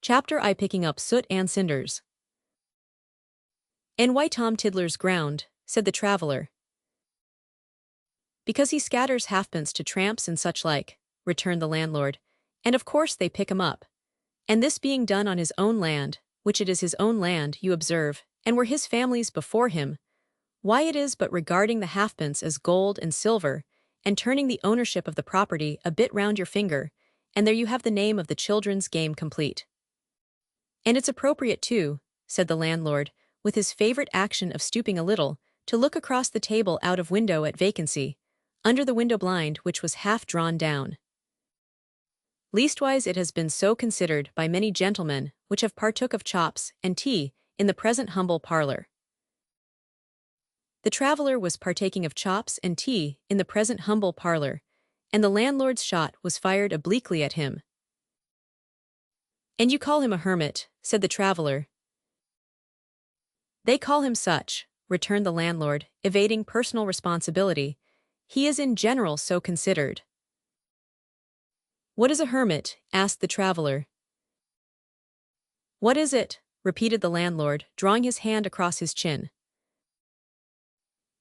Chapter I Picking Up Soot and Cinders. "And why Tom Tiddler's ground," said the traveller. "Because he scatters halfpence to tramps and such like," returned the landlord, "and of course they pick him up. And this being done on his own land, which it is his own land, you observe, and were his family's before him, why it is but regarding the halfpence as gold and silver, and turning the ownership of the property a bit round your finger, and there you have the name of the children's game complete." "And it's appropriate too," said the landlord, with his favourite action of stooping a little, to look across the table out of window at vacancy, under the window blind which was half drawn down. "Leastwise it has been so considered by many gentlemen which have partook of chops and tea in the present humble parlour." The traveller was partaking of chops and tea in the present humble parlour, and the landlord's shot was fired obliquely at him. "And you call him a hermit," said the traveller. "They call him such," returned the landlord, evading personal responsibility. "He is in general so considered." "What is a hermit?" asked the traveller. "What is it?" repeated the landlord, drawing his hand across his chin.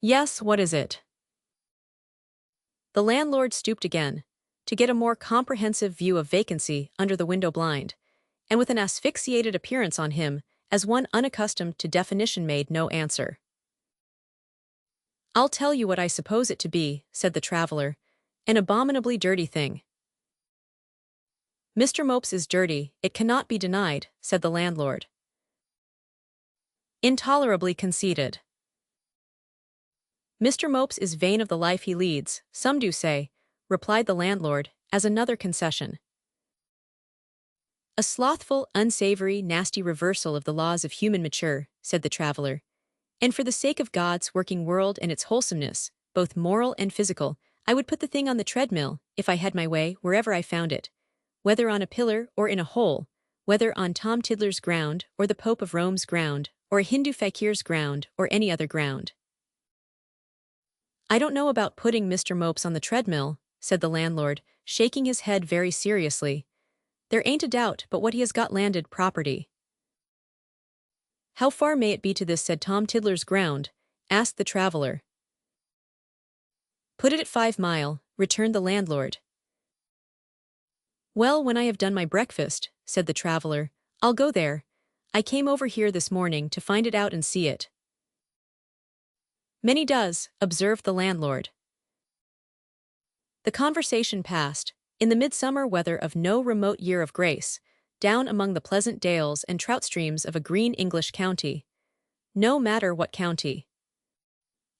"Yes, what is it?" The landlord stooped again, to get a more comprehensive view of vacancy under the window blind, and with an asphyxiated appearance on him, as one unaccustomed to definition, made no answer. "I'll tell you what I suppose it to be," said the traveller, "an abominably dirty thing." "Mr. Mopes is dirty, it cannot be denied," said the landlord. "Intolerably conceited." "Mr. Mopes is vain of the life he leads, some do say," replied the landlord, as another concession. "A slothful, unsavoury, nasty reversal of the laws of human nature," said the traveller. "And for the sake of God's working world and its wholesomeness, both moral and physical, I would put the thing on the treadmill, if I had my way, wherever I found it, whether on a pillar or in a hole, whether on Tom Tiddler's ground, or the Pope of Rome's ground, or a Hindu fakir's ground, or any other ground." "I don't know about putting Mr. Mopes on the treadmill," said the landlord, shaking his head very seriously. "There ain't a doubt but what he has got landed property." "How far may it be to this said Tom Tiddler's ground?" asked the traveller. "Put it at 5 mile," returned the landlord. "Well, when I have done my breakfast," said the traveller, "I'll go there. I came over here this morning to find it out and see it." "Many does," observed the landlord. The conversation passed, in the midsummer weather of no remote year of grace, down among the pleasant dales and trout streams of a green English county. No matter what county.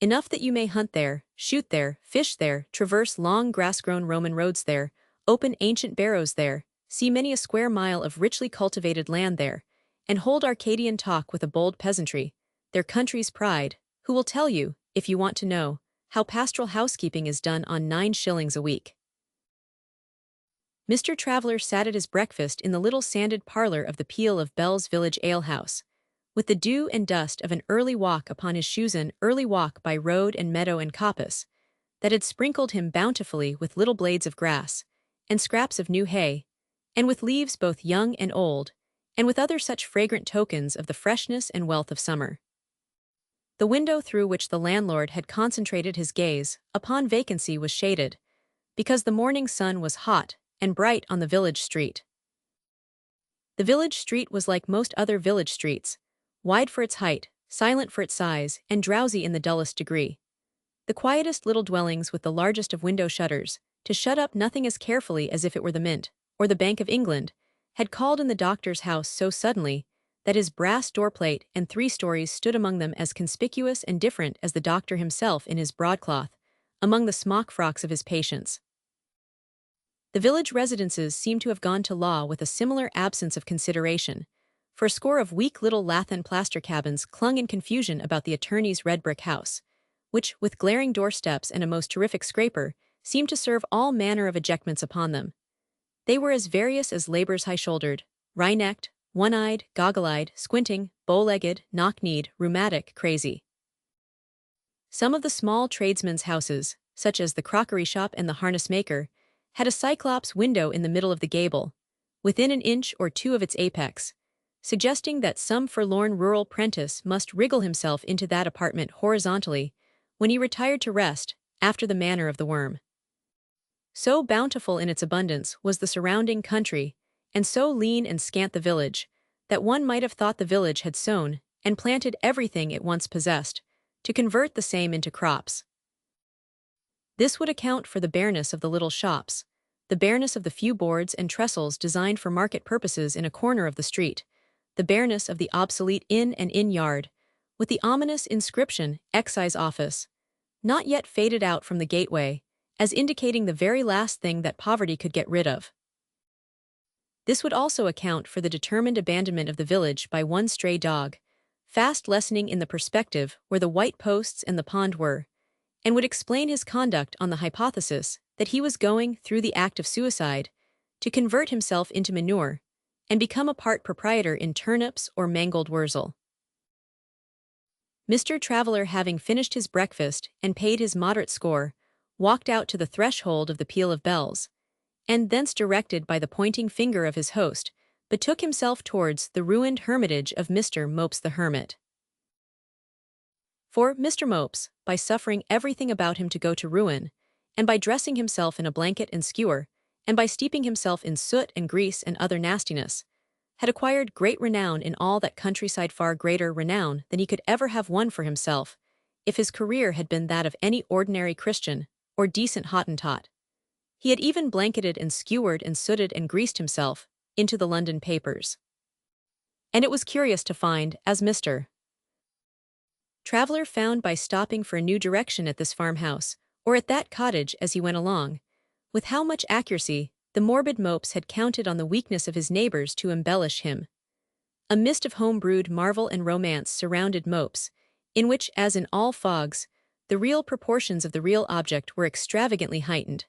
Enough that you may hunt there, shoot there, fish there, traverse long grass-grown Roman roads there, open ancient barrows there, see many a square mile of richly cultivated land there, and hold Arcadian talk with a bold peasantry, their country's pride, who will tell you, if you want to know, how pastoral housekeeping is done on 9 shillings a week. Mr. Traveller sat at his breakfast in the little sanded parlour of the Peel of Bell's village alehouse, with the dew and dust of an early walk upon his shoes, an early walk by road and meadow and coppice, that had sprinkled him bountifully with little blades of grass, and scraps of new hay, and with leaves both young and old, and with other such fragrant tokens of the freshness and wealth of summer. The window through which the landlord had concentrated his gaze upon vacancy was shaded, because the morning sun was hot and bright on the village street. The village street was like most other village streets, wide for its height, silent for its size, and drowsy in the dullest degree. The quietest little dwellings with the largest of window shutters, to shut up nothing as carefully as if it were the Mint, or the Bank of England, had called in the doctor's house so suddenly, that his brass doorplate and 3 stories stood among them as conspicuous and different as the doctor himself in his broadcloth, among the smock frocks of his patients. The village residences seemed to have gone to law with a similar absence of consideration, for a score of weak little lath and plaster cabins clung in confusion about the attorney's red brick house, which, with glaring doorsteps and a most terrific scraper, seemed to serve all manner of ejectments upon them. They were as various as labour's high-shouldered, wry-necked, one-eyed, goggle-eyed, squinting, bow-legged, knock-kneed, rheumatic, crazy. Some of the small tradesmen's houses, such as the crockery shop and the harness maker, had a cyclops window in the middle of the gable, within an inch or two of its apex, suggesting that some forlorn rural prentice must wriggle himself into that apartment horizontally when he retired to rest, after the manner of the worm. So bountiful in its abundance was the surrounding country, and so lean and scant the village, that one might have thought the village had sown and planted everything it once possessed, to convert the same into crops. This would account for the bareness of the little shops, the bareness of the few boards and trestles designed for market purposes in a corner of the street, the bareness of the obsolete inn and inn-yard, with the ominous inscription "Excise Office," not yet faded out from the gateway, as indicating the very last thing that poverty could get rid of. This would also account for the determined abandonment of the village by one stray dog, fast lessening in the perspective where the white posts and the pond were, and would explain his conduct on the hypothesis that he was going, through the act of suicide, to convert himself into manure and become a part proprietor in turnips or mangold wurzel. Mr. Traveler, having finished his breakfast and paid his moderate score, walked out to the threshold of the Peal of Bells, and thence, directed by the pointing finger of his host, betook himself towards the ruined hermitage of Mr. Mopes the Hermit. For Mr. Mopes, by suffering everything about him to go to ruin, and by dressing himself in a blanket and skewer, and by steeping himself in soot and grease and other nastiness, had acquired great renown in all that countryside, far greater renown than he could ever have won for himself, if his career had been that of any ordinary Christian or decent Hottentot. He had even blanketed and skewered and sooted and greased himself into the London papers. And it was curious to find, as Mr. Traveler found by stopping for a new direction at this farmhouse, or at that cottage as he went along, with how much accuracy the morbid Mopes had counted on the weakness of his neighbors to embellish him. A mist of home-brewed marvel and romance surrounded Mopes, in which, as in all fogs, the real proportions of the real object were extravagantly heightened.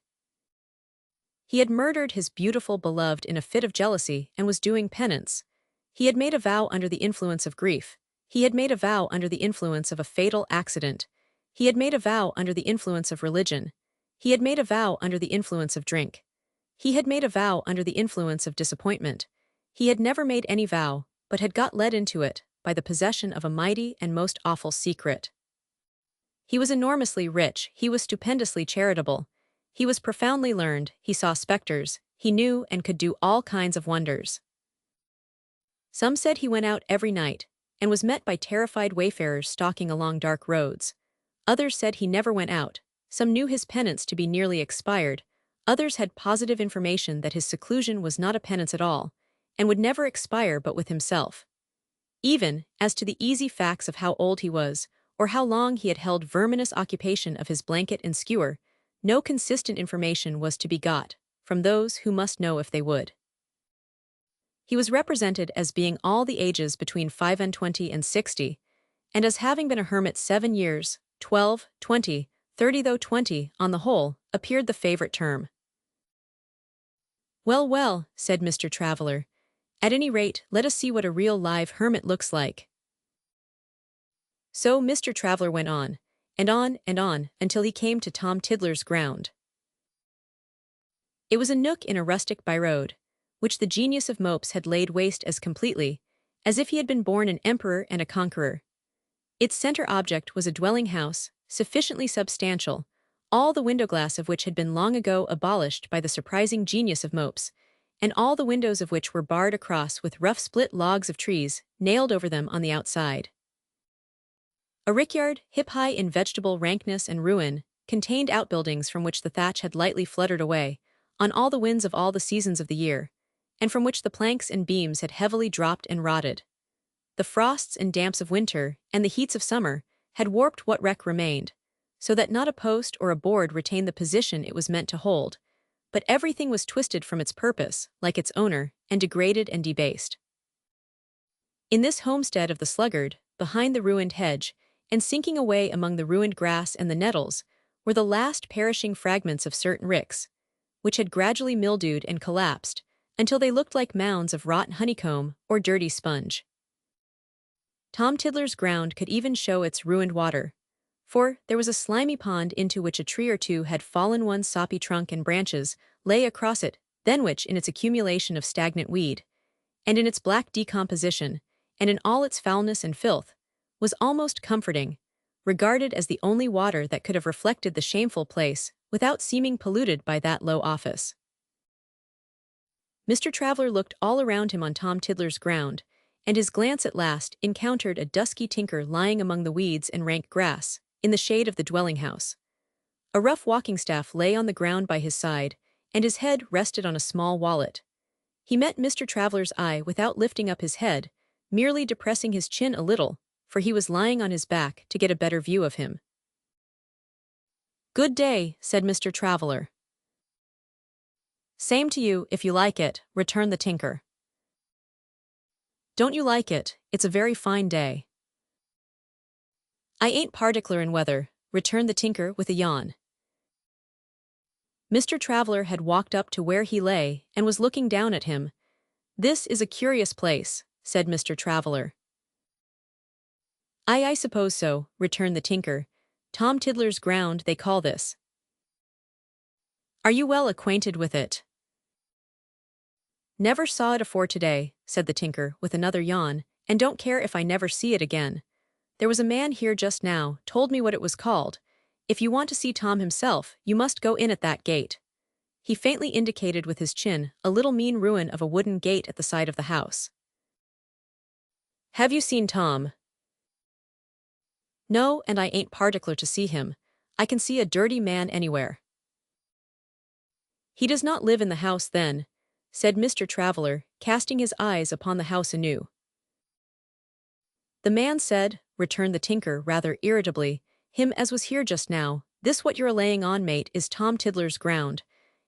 He had murdered his beautiful beloved in a fit of jealousy and was doing penance. He had made a vow under the influence of grief. He had made a vow under the influence of a fatal accident. He had made a vow under the influence of religion. He had made a vow under the influence of drink. He had made a vow under the influence of disappointment. He had never made any vow, but had got led into it by the possession of a mighty and most awful secret. He was enormously rich, he was stupendously charitable, he was profoundly learned, he saw specters, he knew and could do all kinds of wonders. Some said he went out every night, and was met by terrified wayfarers stalking along dark roads. Others said he never went out, some knew his penance to be nearly expired, others had positive information that his seclusion was not a penance at all, and would never expire but with himself. Even, as to the easy facts of how old he was, or how long he had held verminous occupation of his blanket and skewer, no consistent information was to be got from those who must know if they would. He was represented as being all the ages between 25 and 60, and as having been a hermit 7 years, 12, 20, 30, though 20, on the whole, appeared the favorite term. "Well, well," said Mr. Traveler, "at any rate, let us see what a real live hermit looks like." So Mr. Traveler went on, and on, and on, until he came to Tom Tiddler's ground. It was a nook in a rustic by-road, which the genius of Mopes had laid waste as completely as if he had been born an emperor and a conqueror. Its center object was a dwelling house, sufficiently substantial, all the window glass of which had been long ago abolished by the surprising genius of Mopes, and all the windows of which were barred across with rough split logs of trees nailed over them on the outside. A rickyard, hip-high in vegetable rankness and ruin, contained outbuildings from which the thatch had lightly fluttered away, on all the winds of all the seasons of the year, and from which the planks and beams had heavily dropped and rotted. The frosts and damps of winter, and the heats of summer, had warped what wreck remained, so that not a post or a board retained the position it was meant to hold, but everything was twisted from its purpose, like its owner, and degraded and debased. In this homestead of the sluggard, behind the ruined hedge, and sinking away among the ruined grass and the nettles, were the last perishing fragments of certain ricks, which had gradually mildewed and collapsed, until they looked like mounds of rotten honeycomb or dirty sponge. Tom Tiddler's ground could even show its ruined water, for there was a slimy pond into which a tree or two had fallen. One soppy trunk and branches lay across it, then which in its accumulation of stagnant weed, and in its black decomposition, and in all its foulness and filth, was almost comforting, regarded as the only water that could have reflected the shameful place without seeming polluted by that low office. Mr. Traveler looked all around him on Tom Tiddler's ground, and his glance at last encountered a dusky tinker lying among the weeds and rank grass, in the shade of the dwelling-house. A rough walking-staff lay on the ground by his side, and his head rested on a small wallet. He met Mr. Traveler's eye without lifting up his head, merely depressing his chin a little, for he was lying on his back to get a better view of him. "Good day," said Mr. Traveler. "Same to you, if you like it," returned the tinker. "Don't you like it? It's a very fine day." "I ain't particular in weather," returned the tinker with a yawn. Mr. Traveler had walked up to where he lay and was looking down at him. "This is a curious place," said Mr. Traveler. I suppose so," returned the tinker. "Tom Tiddler's ground, they call this." "Are you well acquainted with it?" "Never saw it afore today," said the tinker with another yawn, "and don't care if I never see it again. There was a man here just now, told me what it was called. If you want to see Tom himself, you must go in at that gate." He faintly indicated with his chin a little mean ruin of a wooden gate at the side of the house. "Have you seen Tom?" "No, and I ain't particular to see him. I can see a dirty man anywhere." "He does not live in the house then," said Mr. Traveler, casting his eyes upon the house anew. "The man said," returned the tinker rather irritably, "him as was here just now, this what you're a-laying on, mate, is Tom Tiddler's ground.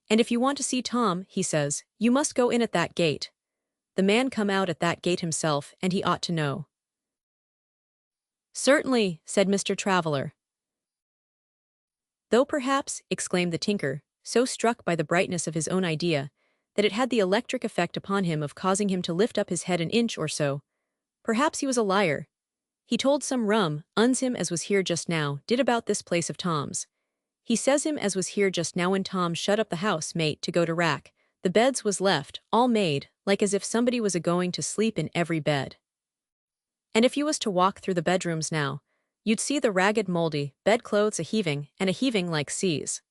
And if you want to see Tom, he says, you must go in at that gate. The man come out at that gate himself, and he ought to know." "Certainly," said Mr. Traveler. "Though perhaps," exclaimed the tinker, so struck by the brightness of his own idea, that it had the electric effect upon him of causing him to lift up his head an inch or so, "perhaps he was a liar. He told some rum, uns him as was here just now, did about this place of Tom's. He says him as was here just now when Tom shut up the house, mate, to go to rack, the beds was left, all made, like as if somebody was a-going to sleep in every bed. And if you was to walk through the bedrooms now, you'd see the ragged mouldy bedclothes a-heaving, and a-heaving like seas."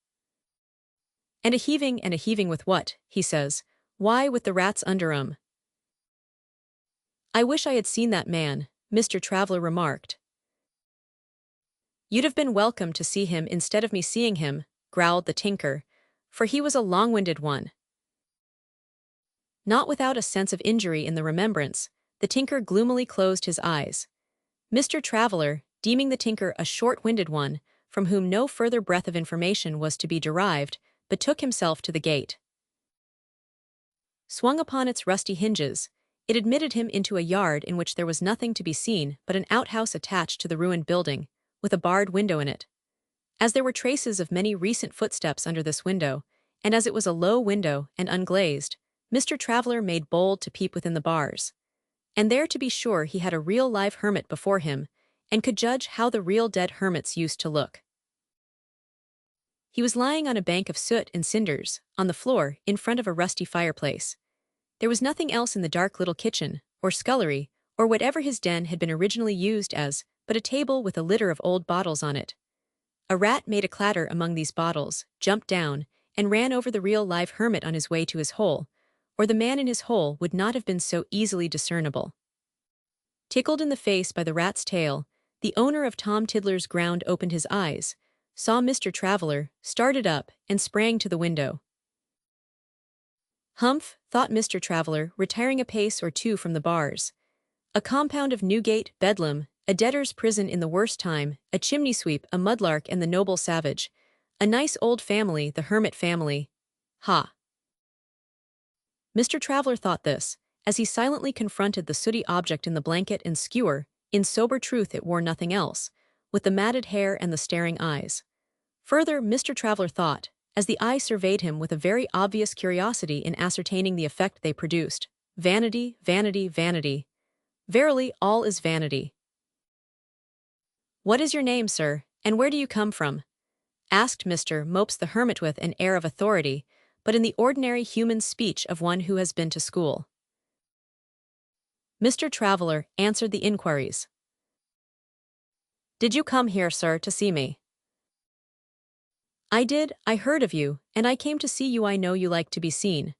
"And a heaving with what?" he says. "Why, with the rats under 'em." "I wish I had seen that man," Mr. Traveler remarked. "You'd have been welcome to see him instead of me seeing him," growled the tinker, "for he was a long-winded one." Not without a sense of injury in the remembrance, the tinker gloomily closed his eyes. Mr. Traveler, deeming the tinker a short-winded one, from whom no further breath of information was to be derived, betook himself to the gate. Swung upon its rusty hinges, it admitted him into a yard in which there was nothing to be seen but an outhouse attached to the ruined building, with a barred window in it. As there were traces of many recent footsteps under this window, and as it was a low window and unglazed, Mr. Traveler made bold to peep within the bars. And there to be sure he had a real live hermit before him, and could judge how the real dead hermits used to look. He was lying on a bank of soot and cinders, on the floor, in front of a rusty fireplace. There was nothing else in the dark little kitchen, or scullery, or whatever his den had been originally used as, but a table with a litter of old bottles on it. A rat made a clatter among these bottles, jumped down, and ran over the real live hermit on his way to his hole, or the man in his hole would not have been so easily discernible. Tickled in the face by the rat's tail, the owner of Tom Tiddler's ground opened his eyes, saw Mr. Traveler, started up, and sprang to the window. "Humph," thought Mr. Traveler, retiring a pace or two from the bars. "A compound of Newgate, Bedlam, a debtor's prison in the worst time, a chimney-sweep, a mudlark, and the noble savage. A nice old family, the hermit family. Ha!" Mr. Traveler thought this, as he silently confronted the sooty object in the blanket and skewer, in sober truth it wore nothing else, with the matted hair and the staring eyes. Further, Mr. Traveler thought, as the eye surveyed him with a very obvious curiosity in ascertaining the effect they produced, vanity, vanity, vanity. Verily, all is vanity. "What is your name, sir, and where do you come from?" asked Mr. Mopes the hermit with an air of authority, but in the ordinary human speech of one who has been to school. Mr. Traveler answered the inquiries. "Did you come here, sir, to see me?" "I did, I heard of you, and I came to see you. I know you like to be seen."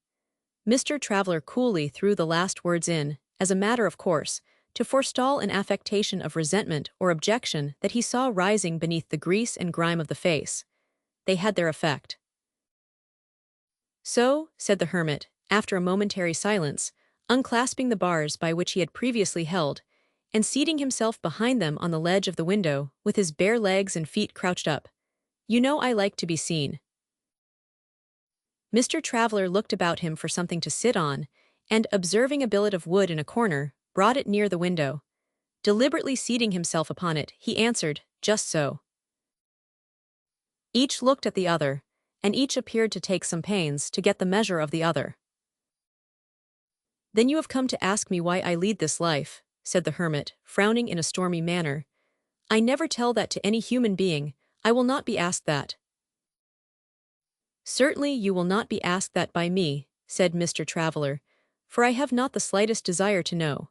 Mr. Traveler coolly threw the last words in, as a matter of course, to forestall an affectation of resentment or objection that he saw rising beneath the grease and grime of the face. They had their effect. "So," said the hermit, after a momentary silence, unclasping the bars by which he had previously held, and seating himself behind them on the ledge of the window, with his bare legs and feet crouched up, "you know I like to be seen." Mr. Traveler looked about him for something to sit on, and, observing a billet of wood in a corner, brought it near the window. Deliberately seating himself upon it, he answered, "Just so." Each looked at the other, and each appeared to take some pains to get the measure of the other. "Then you have come to ask me why I lead this life," said the hermit, frowning in a stormy manner. "I never tell that to any human being. I will not be asked that." "Certainly you will not be asked that by me," said Mr. Traveler, "for I have not the slightest desire to know."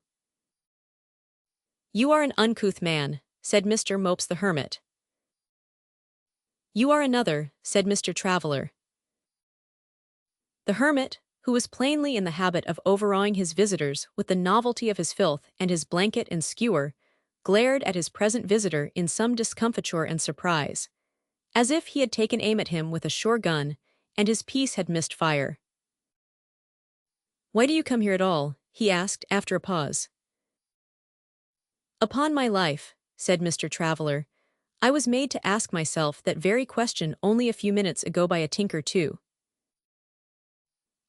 "You are an uncouth man," said Mr. Mopes the hermit. "You are another," said Mr. Traveler. The hermit, who was plainly in the habit of overawing his visitors with the novelty of his filth and his blanket and skewer, glared at his present visitor in some discomfiture and surprise, as if he had taken aim at him with a sure gun, and his piece had missed fire. "Why do you come here at all?" he asked after a pause. "Upon my life," said Mr. Traveler, "I was made to ask myself that very question only a few minutes ago by a tinker too."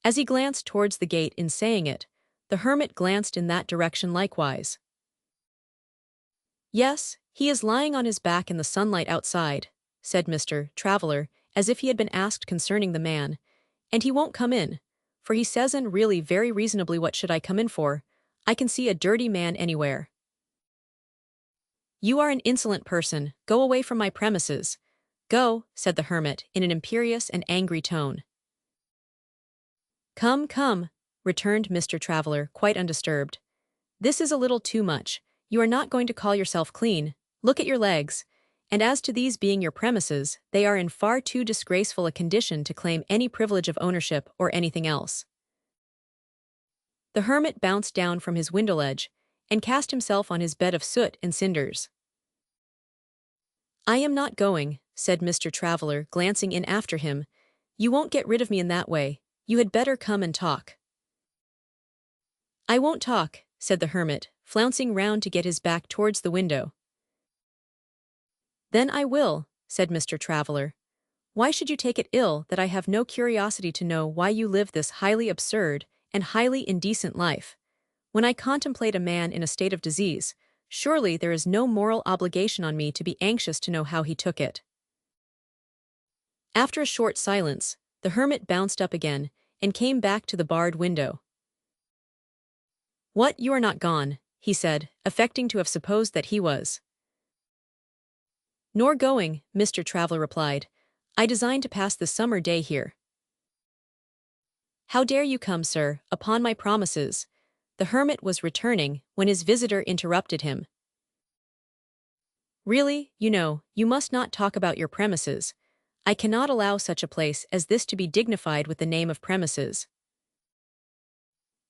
As he glanced towards the gate in saying it, the hermit glanced in that direction likewise. "Yes, he is lying on his back in the sunlight outside," said Mr. Traveler, as if he had been asked concerning the man, "and he won't come in, for he says, and really very reasonably, what should I come in for? I can see a dirty man anywhere." "You are an insolent person, go away from my premises." "Go," said the hermit, in an imperious and angry tone. "Come, come," returned Mr. Traveler, quite undisturbed. "This is a little too much. You are not going to call yourself clean. Look at your legs. And as to these being your premises, they are in far too disgraceful a condition to claim any privilege of ownership or anything else." The hermit bounced down from his window ledge and cast himself on his bed of soot and cinders. "I am not going," said Mr. Traveler, glancing in after him. "You won't get rid of me in that way. You had better come and talk." "I won't talk," said the hermit, flouncing round to get his back towards the window. "Then I will," said Mr. Traveler. "Why should you take it ill that I have no curiosity to know why you live this highly absurd and highly indecent life? When I contemplate a man in a state of disease, surely there is no moral obligation on me to be anxious to know how he took it." After a short silence, the hermit bounced up again and came back to the barred window. "What, you are not gone?" he said, affecting to have supposed that he was. "Nor going," Mr. Traveler replied. "I design to pass the summer day here." "How dare you come, sir, upon my promises?" The hermit was returning when his visitor interrupted him. "Really, you know, you must not talk about your premises. I cannot allow such a place as this to be dignified with the name of premises."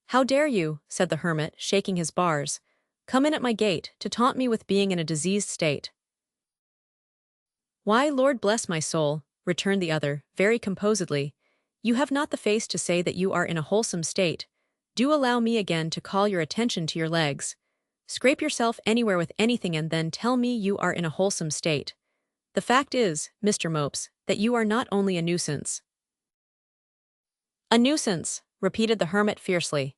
"How dare you," said the hermit, shaking his bars, "come in at my gate to taunt me with being in a diseased state?" "Why, Lord bless my soul," returned the other, very composedly, "you have not the face to say that you are in a wholesome state. Do allow me again to call your attention to your legs. Scrape yourself anywhere with anything and then tell me you are in a wholesome state. The fact is, Mr. Mopes, that you are not only a nuisance." "A nuisance," repeated the hermit fiercely.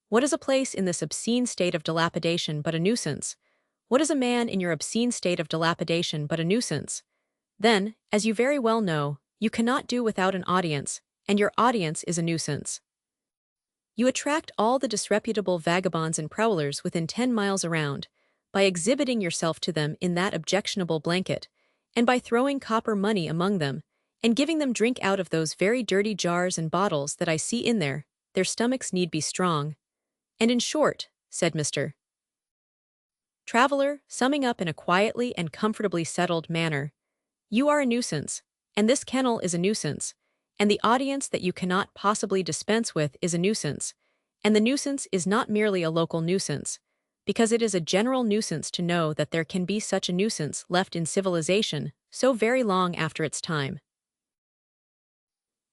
"What is a place in this obscene state of dilapidation but a nuisance? What is a man in your obscene state of dilapidation but a nuisance? Then, as you very well know, you cannot do without an audience, and your audience is a nuisance. You attract all the disreputable vagabonds and prowlers within 10 miles around, by exhibiting yourself to them in that objectionable blanket, and by throwing copper money among them, and giving them drink out of those very dirty jars and bottles that I see in there. Their stomachs need be strong. And in short, said Mr. Traveler, summing up in a quietly and comfortably settled manner, you are a nuisance, and this kennel is a nuisance, and the audience that you cannot possibly dispense with is a nuisance, and the nuisance is not merely a local nuisance, because it is a general nuisance to know that there can be such a nuisance left in civilization so very long after its time.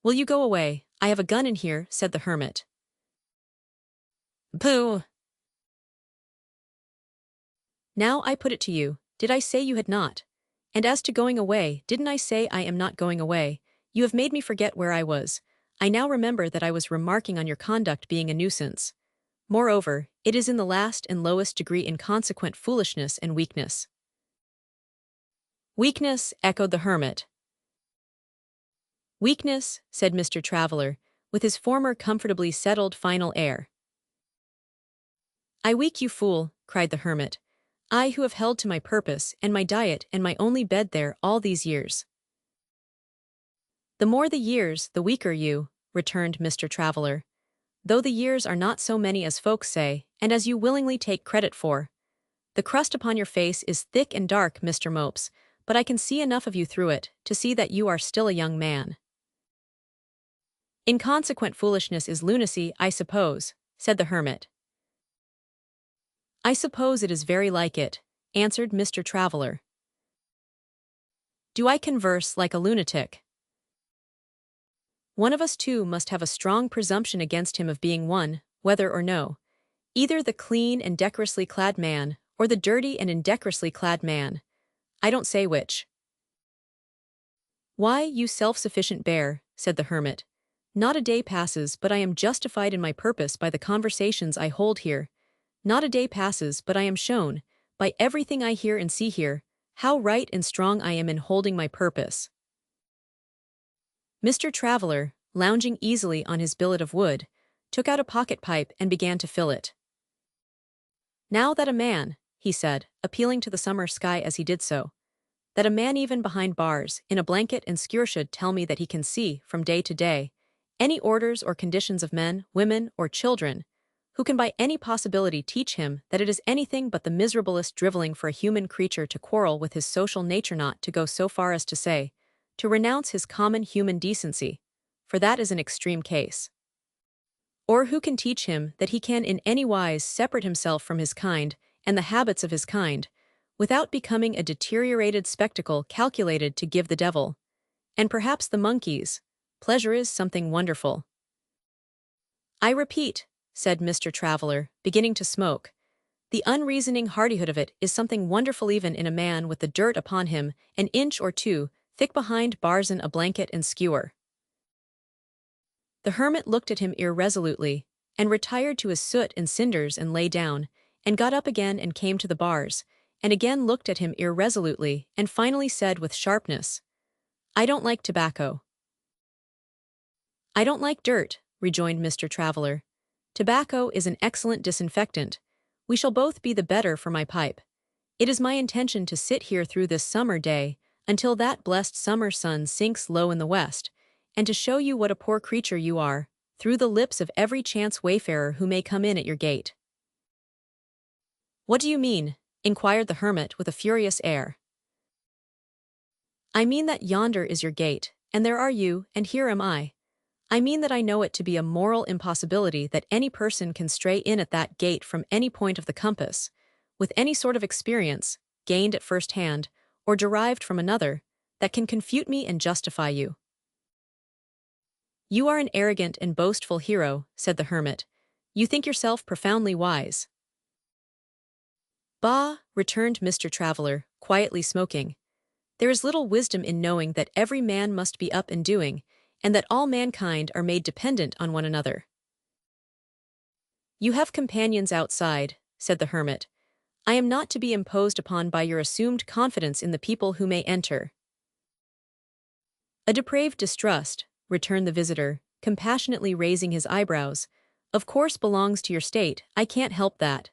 Will you go away? I have a gun in here, said the hermit. Pooh! Now I put it to you, did I say you had not? And as to going away, didn't I say I am not going away? You have made me forget where I was. I now remember that I was remarking on your conduct being a nuisance. Moreover, it is in the last and lowest degree inconsequent foolishness and weakness. Weakness, echoed the hermit. Weakness, said Mr. Traveler, with his former comfortably settled final air. I weak, you fool, cried the hermit. I who have held to my purpose and my diet and my only bed there all these years. The more the years, the weaker you, returned Mr. Traveler. Though the years are not so many as folks say, and as you willingly take credit for. The crust upon your face is thick and dark, Mr. Mopes, but I can see enough of you through it to see that you are still a young man. Inconsequent foolishness is lunacy, I suppose, said the hermit. I suppose it is very like it, answered Mr. Traveler. Do I converse like a lunatic? One of us two must have a strong presumption against him of being one, whether or no, either the clean and decorously clad man, or the dirty and indecorously clad man. I don't say which. Why, you self-sufficient bear, said the hermit, not a day passes but I am justified in my purpose by the conversations I hold here. Not a day passes but I am shown, by everything I hear and see here, how right and strong I am in holding my purpose. Mr. Traveler, lounging easily on his billet of wood, took out a pocket pipe and began to fill it. Now that a man, he said, appealing to the summer sky as he did so, that a man even behind bars, in a blanket and skewer should tell me that he can see, from day to day, any orders or conditions of men, women, or children, who can by any possibility teach him that it is anything but the miserablest drivelling for a human creature to quarrel with his social nature, not to go so far as to say, to renounce his common human decency, for that is an extreme case. Or who can teach him that he can in any wise separate himself from his kind and the habits of his kind, without becoming a deteriorated spectacle calculated to give the devil, and perhaps the monkeys, pleasure is something wonderful. I repeat, said Mr. Traveler, beginning to smoke, the unreasoning hardihood of it is something wonderful even in a man with the dirt upon him an inch or two thick behind bars in a blanket and skewer. The hermit looked at him irresolutely, and retired to his soot and cinders and lay down, and got up again and came to the bars, and again looked at him irresolutely, and finally said with sharpness, I don't like tobacco. I don't like dirt, rejoined Mr. Traveler. Tobacco is an excellent disinfectant. We shall both be the better for my pipe. It is my intention to sit here through this summer day, until that blessed summer sun sinks low in the west, and to show you what a poor creature you are, through the lips of every chance wayfarer who may come in at your gate. What do you mean? Inquired the hermit with a furious air. I mean that yonder is your gate, and there are you, and here am I. I mean that I know it to be a moral impossibility that any person can stray in at that gate from any point of the compass, with any sort of experience, gained at first hand, or derived from another, that can confute me and justify you. You are an arrogant and boastful hero, said the hermit. You think yourself profoundly wise. Bah, returned Mr. Traveler, quietly smoking. There is little wisdom in knowing that every man must be up and doing, and that all mankind are made dependent on one another. You have companions outside, said the hermit. I am not to be imposed upon by your assumed confidence in the people who may enter. A depraved distrust, returned the visitor, compassionately raising his eyebrows, of course belongs to your state, I can't help that.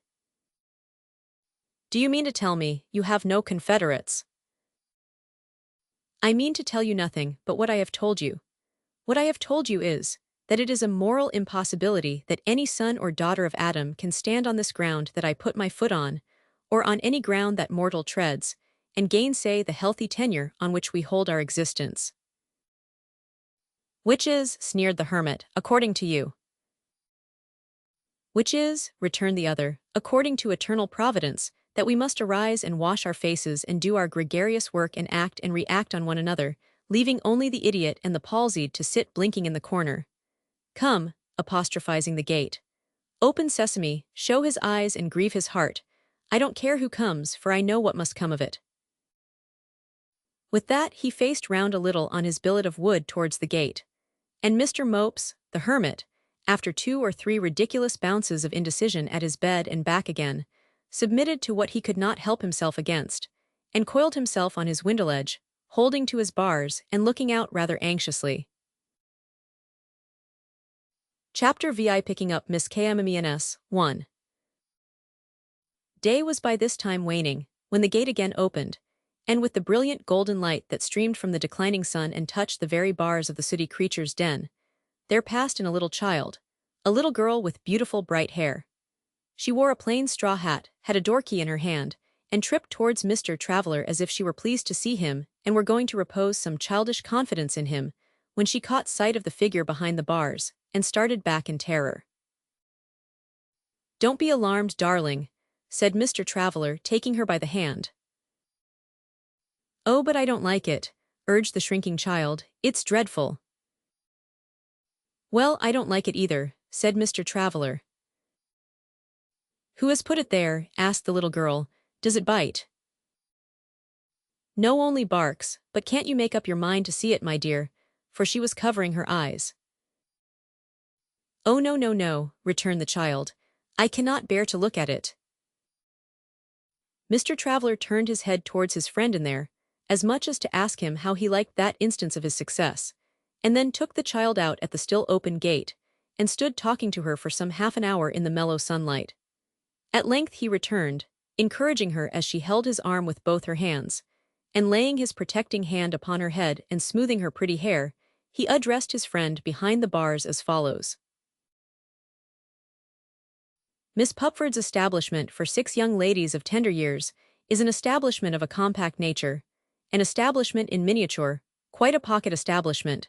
Do you mean to tell me you have no confederates? I mean to tell you nothing but what I have told you. What I have told you is, that it is a moral impossibility that any son or daughter of Adam can stand on this ground that I put my foot on, or on any ground that mortal treads, and gainsay the healthy tenure on which we hold our existence. Which is, sneered the hermit, according to you. Which is, returned the other, according to eternal providence, that we must arise and wash our faces and do our gregarious work and act and react on one another, leaving only the idiot and the palsied to sit blinking in the corner. Come, apostrophizing the gate. Open sesame, show his eyes and grieve his heart. I don't care who comes, for I know what must come of it. With that he faced round a little on his billet of wood towards the gate. And Mr. Mopes, the hermit, after 2 or 3 ridiculous bounces of indecision at his bed and back again, submitted to what he could not help himself against, and coiled himself on his window-ledge, holding to his bars and looking out rather anxiously. Chapter VI Picking Up Miss KIMMEENS 1. Day was by this time waning, when the gate again opened, and with the brilliant golden light that streamed from the declining sun and touched the very bars of the sooty creature's den, there passed in a little girl with beautiful bright hair. She wore a plain straw hat, had a door key in her hand, and tripped towards Mr. Traveller as if she were pleased to see him and were going to repose some childish confidence in him, when she caught sight of the figure behind the bars, and started back in terror. "Don't be alarmed, darling," said Mr. Traveller, taking her by the hand. "Oh, but I don't like it," urged the shrinking child, "it's dreadful." "Well, I don't like it either," said Mr. Traveller. "Who has put it there?" asked the little girl. "Does it bite?" "No, only barks, but can't you make up your mind to see it, my dear?" For she was covering her eyes. "Oh, no, no, no," returned the child. "I cannot bear to look at it." Mr. Traveller turned his head towards his friend in there, as much as to ask him how he liked that instance of his success, and then took the child out at the still open gate, and stood talking to her for some half an hour in the mellow sunlight. At length he returned, encouraging her as she held his arm with both her hands, and laying his protecting hand upon her head and smoothing her pretty hair, he addressed his friend behind the bars as follows. Miss Pupford's establishment for 6 young ladies of tender years is an establishment of a compact nature, an establishment in miniature, quite a pocket establishment.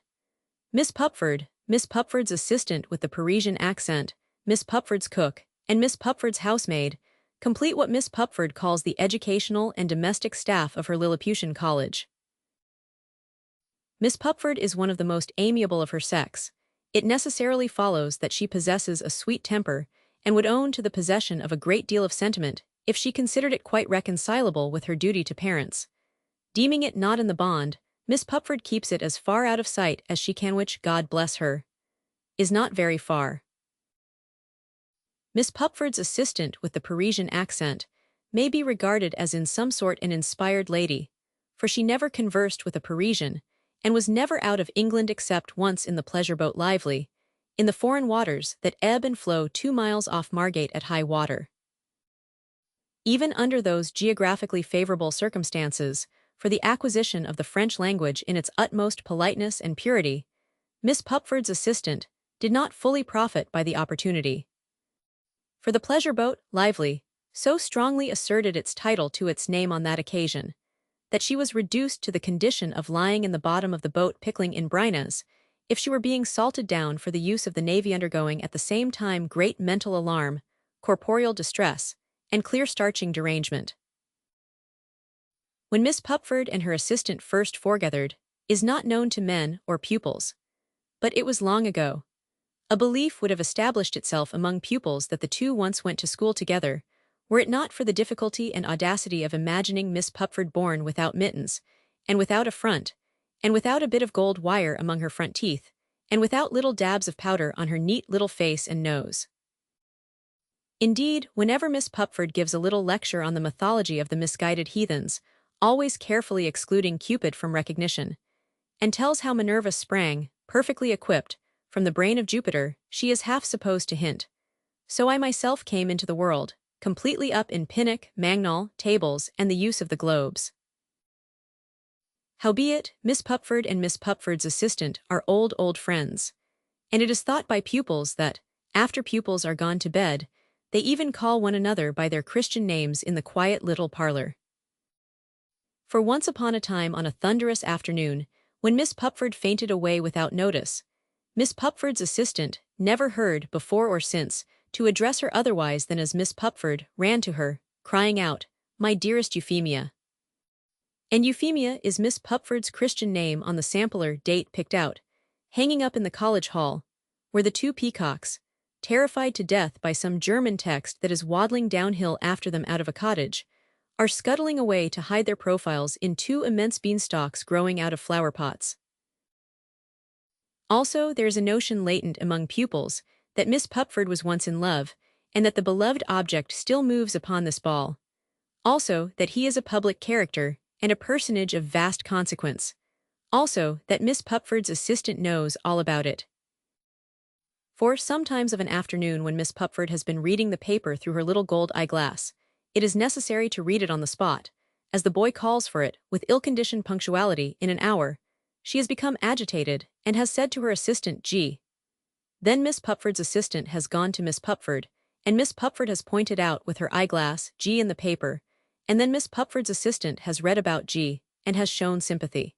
Miss Pupford, Miss Pupford's assistant with the Parisian accent, Miss Pupford's cook, and Miss Pupford's housemaid complete what Miss Pupford calls the educational and domestic staff of her Lilliputian college. Miss Pupford is one of the most amiable of her sex. It necessarily follows that she possesses a sweet temper, and would own to the possession of a great deal of sentiment if she considered it quite reconcilable with her duty to parents. Deeming it not in the bond, Miss Pupford keeps it as far out of sight as she can, which, God bless her, is not very far. Miss Pupford's assistant with the Parisian accent may be regarded as in some sort an inspired lady, for she never conversed with a Parisian, and was never out of England except once in the pleasure boat Lively, in the foreign waters that ebb and flow 2 miles off Margate at high water. Even under those geographically favorable circumstances, for the acquisition of the French language in its utmost politeness and purity, Miss Pupford's assistant did not fully profit by the opportunity. For the pleasure boat Lively so strongly asserted its title to its name on that occasion, that she was reduced to the condition of lying in the bottom of the boat pickling in brines, if she were being salted down for the use of the navy, undergoing at the same time great mental alarm, corporeal distress, and clear-starching derangement. When Miss Pupford and her assistant first foregathered, is not known to men or pupils. But it was long ago. A belief would have established itself among pupils that the two once went to school together, were it not for the difficulty and audacity of imagining Miss Pupford born without mittens, and without a front, and without a bit of gold wire among her front teeth, and without little dabs of powder on her neat little face and nose. Indeed, whenever Miss Pupford gives a little lecture on the mythology of the misguided heathens, always carefully excluding Cupid from recognition, and tells how Minerva sprang, perfectly equipped, from the brain of Jupiter, she is half supposed to hint, "So I myself came into the world, completely up in Pinnock, Mangnall, tables, and the use of the globes." Howbeit, Miss Pupford and Miss Pupford's assistant are old friends, and it is thought by pupils that, after pupils are gone to bed, they even call one another by their Christian names in the quiet little parlor. For once upon a time on a thunderous afternoon, when Miss Pupford fainted away without notice, Miss Pupford's assistant, never heard, before or since, to address her otherwise than as Miss Pupford, ran to her, crying out, "My dearest Euphemia." And Euphemia is Miss Pupford's Christian name on the sampler date picked out, hanging up in the college hall, where the two peacocks, terrified to death by some German text that is waddling downhill after them out of a cottage, are scuttling away to hide their profiles in two immense beanstalks growing out of flower pots. Also, there is a notion latent among pupils that Miss Pupford was once in love, and that the beloved object still moves upon this ball. Also, that he is a public character, and a personage of vast consequence. Also, that Miss Pupford's assistant knows all about it. For sometimes of an afternoon when Miss Pupford has been reading the paper through her little gold eyeglass, it is necessary to read it on the spot, as the boy calls for it, with ill-conditioned punctuality, in an hour. She has become agitated, and has said to her assistant, "G." Then Miss Pupford's assistant has gone to Miss Pupford, and Miss Pupford has pointed out with her eyeglass G in the paper, and then Miss Pupford's assistant has read about G, and has shown sympathy.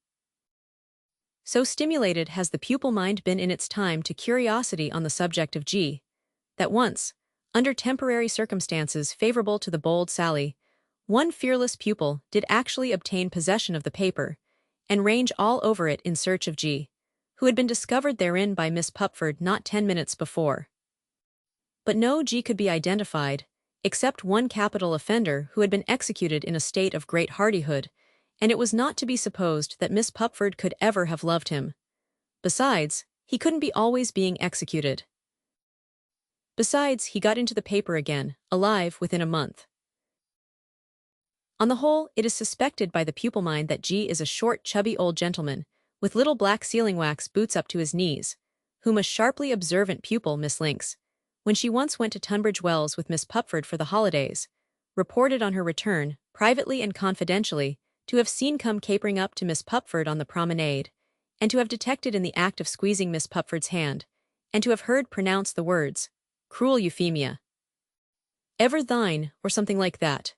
So stimulated has the pupil mind been in its time to curiosity on the subject of G, that once, under temporary circumstances favorable to the bold sally, one fearless pupil did actually obtain possession of the paper, and range all over it in search of G, who had been discovered therein by Miss Pupford not 10 minutes before. But no G could be identified, except one capital offender who had been executed in a state of great hardihood, and it was not to be supposed that Miss Pupford could ever have loved him. Besides, he couldn't be always being executed. Besides, he got into the paper again, alive, within a month. On the whole, it is suspected by the pupil mind that G is a short, chubby old gentleman, with little black sealing-wax boots up to his knees, whom a sharply observant pupil, Miss Links, when she once went to Tunbridge Wells with Miss Pupford for the holidays, reported on her return, privately and confidentially, to have seen come capering up to Miss Pupford on the promenade, and to have detected in the act of squeezing Miss Pupford's hand, and to have heard pronounce the words, "Cruel Euphemia. Ever thine," or something like that.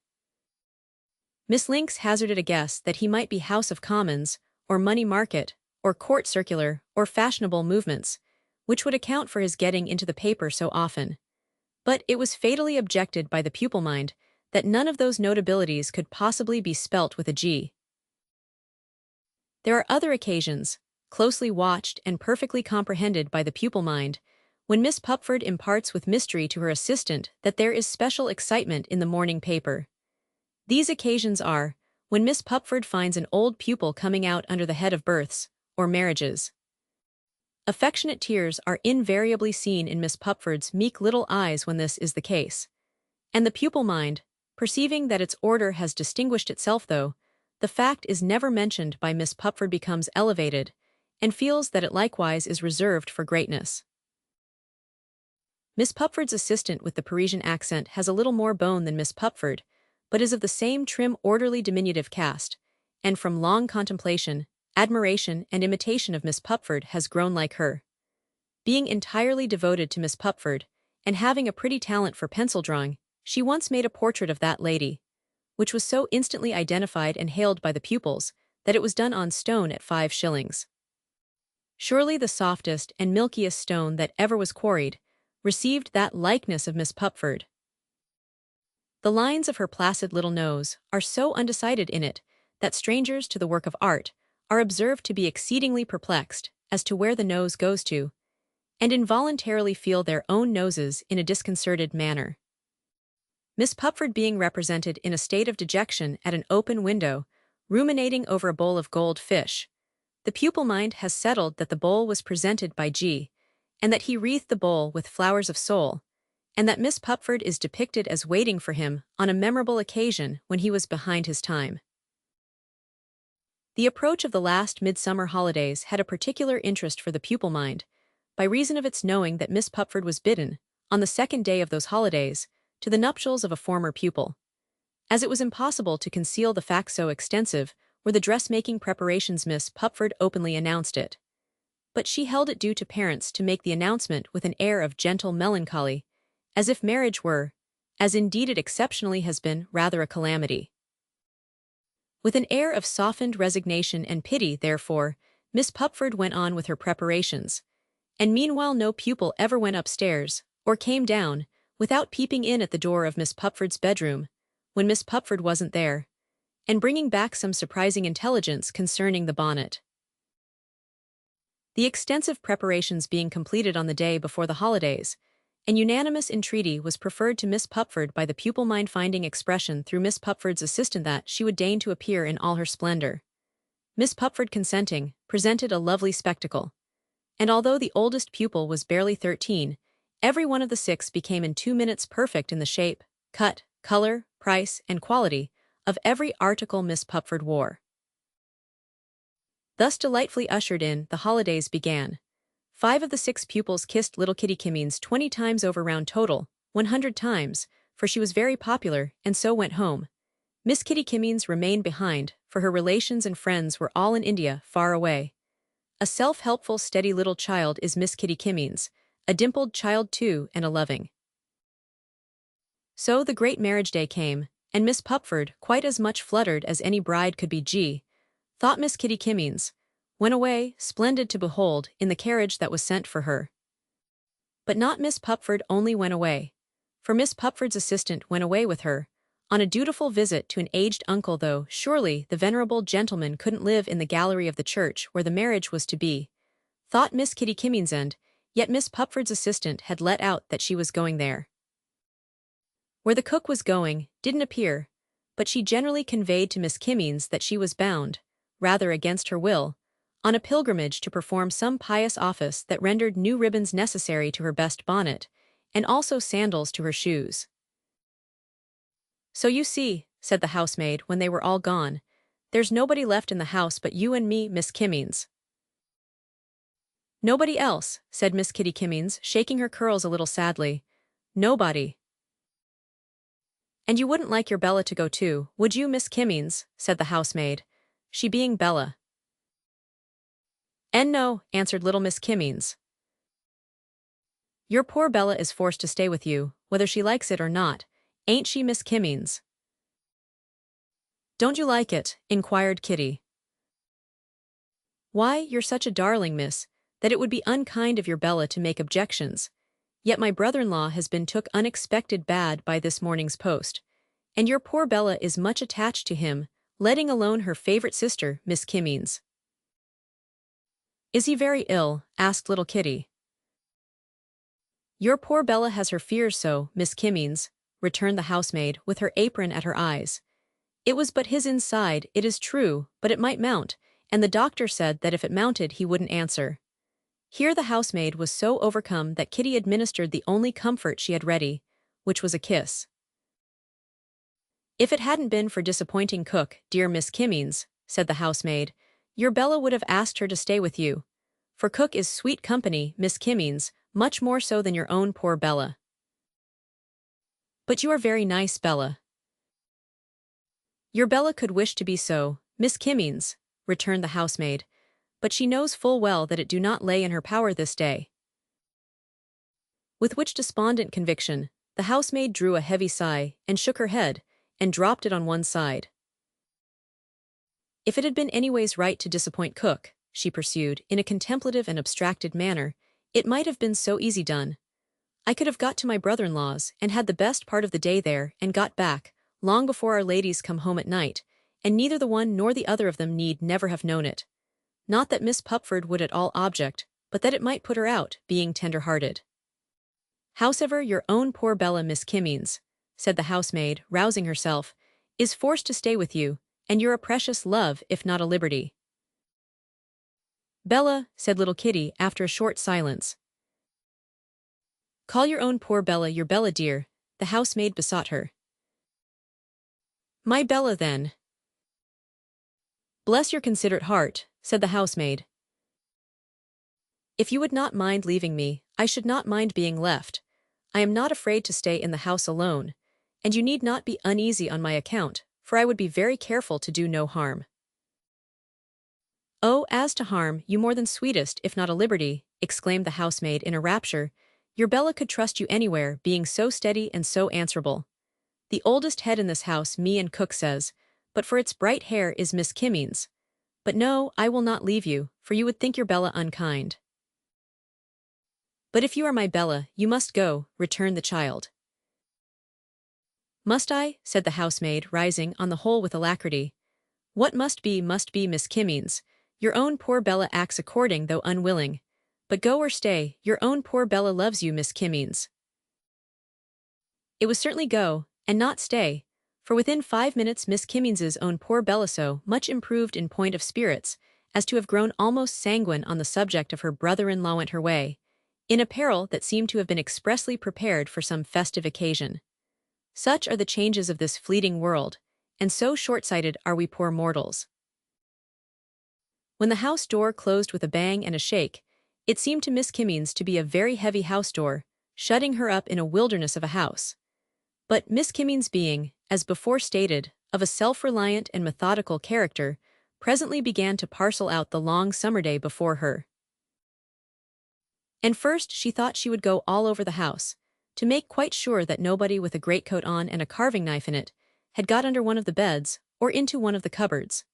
Miss Links hazarded a guess that he might be House of Commons, or Money Market, or Court Circular, or Fashionable Movements, which would account for his getting into the paper so often. But it was fatally objected by the pupil mind that none of those notabilities could possibly be spelt with a G. There are other occasions, closely watched and perfectly comprehended by the pupil mind, when Miss Pupford imparts with mystery to her assistant that there is special excitement in the morning paper. These occasions are, when Miss Pupford finds an old pupil coming out under the head of births, or marriages. Affectionate tears are invariably seen in Miss Pupford's meek little eyes when this is the case. And the pupil mind, perceiving that its order has distinguished itself though, the fact is never mentioned by Miss Pupford becomes elevated, and feels that it likewise is reserved for greatness. Miss Pupford's assistant with the Parisian accent has a little more bone than Miss Pupford, but is of the same trim orderly diminutive cast, and from long contemplation, admiration and imitation of Miss Pupford has grown like her. Being entirely devoted to Miss Pupford, and having a pretty talent for pencil drawing, she once made a portrait of that lady, which was so instantly identified and hailed by the pupils that it was done on stone at 5 shillings. Surely the softest and milkiest stone that ever was quarried received that likeness of Miss Pupford. The lines of her placid little nose are so undecided in it that strangers to the work of art are observed to be exceedingly perplexed as to where the nose goes to, and involuntarily feel their own noses in a disconcerted manner. Miss Pupford being represented in a state of dejection at an open window, ruminating over a bowl of gold fish, the pupil mind has settled that the bowl was presented by G, and that he wreathed the bowl with flowers of soul, and that Miss Pupford is depicted as waiting for him on a memorable occasion when he was behind his time. The approach of the last midsummer holidays had a particular interest for the pupil mind, by reason of its knowing that Miss Pupford was bidden, on the second day of those holidays, to the nuptials of a former pupil. As it was impossible to conceal the fact so extensive, were the dressmaking preparations. Miss Pupford openly announced it. But she held it due to parents to make the announcement with an air of gentle melancholy, as if marriage were, as indeed it exceptionally has been, rather a calamity. With an air of softened resignation and pity, therefore, Miss Pupford went on with her preparations, and meanwhile no pupil ever went upstairs, or came down, without peeping in at the door of Miss Pupford's bedroom, when Miss Pupford wasn't there, and bringing back some surprising intelligence concerning the bonnet. The extensive preparations being completed on the day before the holidays, an unanimous entreaty was preferred to Miss Pupford by the pupil, mind-finding expression through Miss Pupford's assistant that she would deign to appear in all her splendor. Miss Pupford, consenting, presented a lovely spectacle. And although the oldest pupil was barely 13, every one of the 6 became in 2 minutes perfect in the shape, cut, color, price, and quality of every article Miss Pupford wore. Thus delightfully ushered in, the holidays began. 5 of the 6 pupils kissed little Kitty KIMMEENS 20 times over, round total, 100 times, for she was very popular, and so went home. Miss Kitty KIMMEENS remained behind, for her relations and friends were all in India, far away. A self-helpful, steady little child is Miss Kitty KIMMEENS, a dimpled child too, and a loving. So the great marriage day came, and Miss Pupford, quite as much fluttered as any bride could be, thought Miss Kitty KIMMEENS, went away, splendid to behold, in the carriage that was sent for her. But not Miss Pupford only went away, for Miss Pupford's assistant went away with her, on a dutiful visit to an aged uncle, though surely the venerable gentleman couldn't live in the gallery of the church where the marriage was to be, thought Miss Kitty KIMMEENS, and yet Miss Pupford's assistant had let out that she was going there. Where the cook was going, didn't appear, but she generally conveyed to Miss KIMMEENS that she was bound, rather against her will, on a pilgrimage to perform some pious office that rendered new ribbons necessary to her best bonnet, and also sandals to her shoes. "So you see," said the housemaid when they were all gone, "there's nobody left in the house but you and me, Miss KIMMEENS." "Nobody else," said Miss Kitty KIMMEENS, shaking her curls a little sadly. "Nobody." "And you wouldn't like your Bella to go too, would you, Miss KIMMEENS?" said the housemaid, she being Bella. "And no," answered little Miss KIMMEENS. "Your poor Bella is forced to stay with you, whether she likes it or not, ain't she, Miss KIMMEENS?" "Don't you like it?" inquired Kitty. "Why, you're such a darling, miss, that it would be unkind of your Bella to make objections. Yet my brother-in-law has been took unexpected bad by this morning's post, and your poor Bella is much attached to him, letting alone her favorite sister, Miss KIMMEENS." "Is he very ill?" asked little Kitty. "Your poor Bella has her fears so, Miss KIMMEENS," returned the housemaid, with her apron at her eyes. "It was but his inside, it is true, but it might mount, and the doctor said that if it mounted he wouldn't answer." Here the housemaid was so overcome that Kitty administered the only comfort she had ready, which was a kiss. "If it hadn't been for disappointing cook, dear Miss KIMMEENS," said the housemaid, "your Bella would have asked her to stay with you. For cook is sweet company, Miss KIMMEENS, much more so than your own poor Bella." "But you are very nice, Bella." "Your Bella could wish to be so, Miss KIMMEENS," returned the housemaid, "but she knows full well that it do not lay in her power this day." With which despondent conviction, the housemaid drew a heavy sigh, and shook her head, and dropped it on one side. "If it had been anyways right to disappoint cook," she pursued, in a contemplative and abstracted manner, "it might have been so easy done. I could have got to my brother-in-law's, and had the best part of the day there, and got back, long before our ladies come home at night, and neither the one nor the other of them need never have known it. Not that Miss Pupford would at all object, but that it might put her out, being tender-hearted. Howsever, your own poor Bella, Miss KIMMEENS," said the housemaid, rousing herself, "is forced to stay with you, and you're a precious love if not a liberty." "Bella," said little Kitty after a short silence. "Call your own poor Bella your Bella, dear," the housemaid besought her. "My Bella, then." "Bless your considerate heart," said the housemaid. "If you would not mind leaving me, I should not mind being left. I am not afraid to stay in the house alone, and you need not be uneasy on my account, for I would be very careful to do no harm." "Oh, as to harm, you more than sweetest, if not a liberty," exclaimed the housemaid in a rapture. "Your Bella could trust you anywhere, being so steady and so answerable. The oldest head in this house, me and cook says, but for its bright hair is Miss Kimmeens. But no, I will not leave you, for you would think your Bella unkind." "But if you are my Bella, you must go," returned the child. "Must I?" said the housemaid, rising, on the whole with alacrity. "What must be, Miss Kimmeens. Your own poor Bella acts according though unwilling. But go or stay, your own poor Bella loves you, Miss Kimmeens." It was certainly go, and not stay, for within 5 minutes Miss Kimmeens's own poor Bella so much improved in point of spirits, as to have grown almost sanguine on the subject of her brother-in-law went her way, in apparel that seemed to have been expressly prepared for some festive occasion. Such are the changes of this fleeting world, and so short-sighted are we poor mortals. When the house door closed with a bang and a shake, it seemed to Miss Kimmeens to be a very heavy house door, shutting her up in a wilderness of a house. But Miss Kimmeens being, as before stated, of a self-reliant and methodical character, presently began to parcel out the long summer day before her. And first she thought she would go all over the house, to make quite sure that nobody with a greatcoat on and a carving knife in it had got under one of the beds or into one of the cupboards.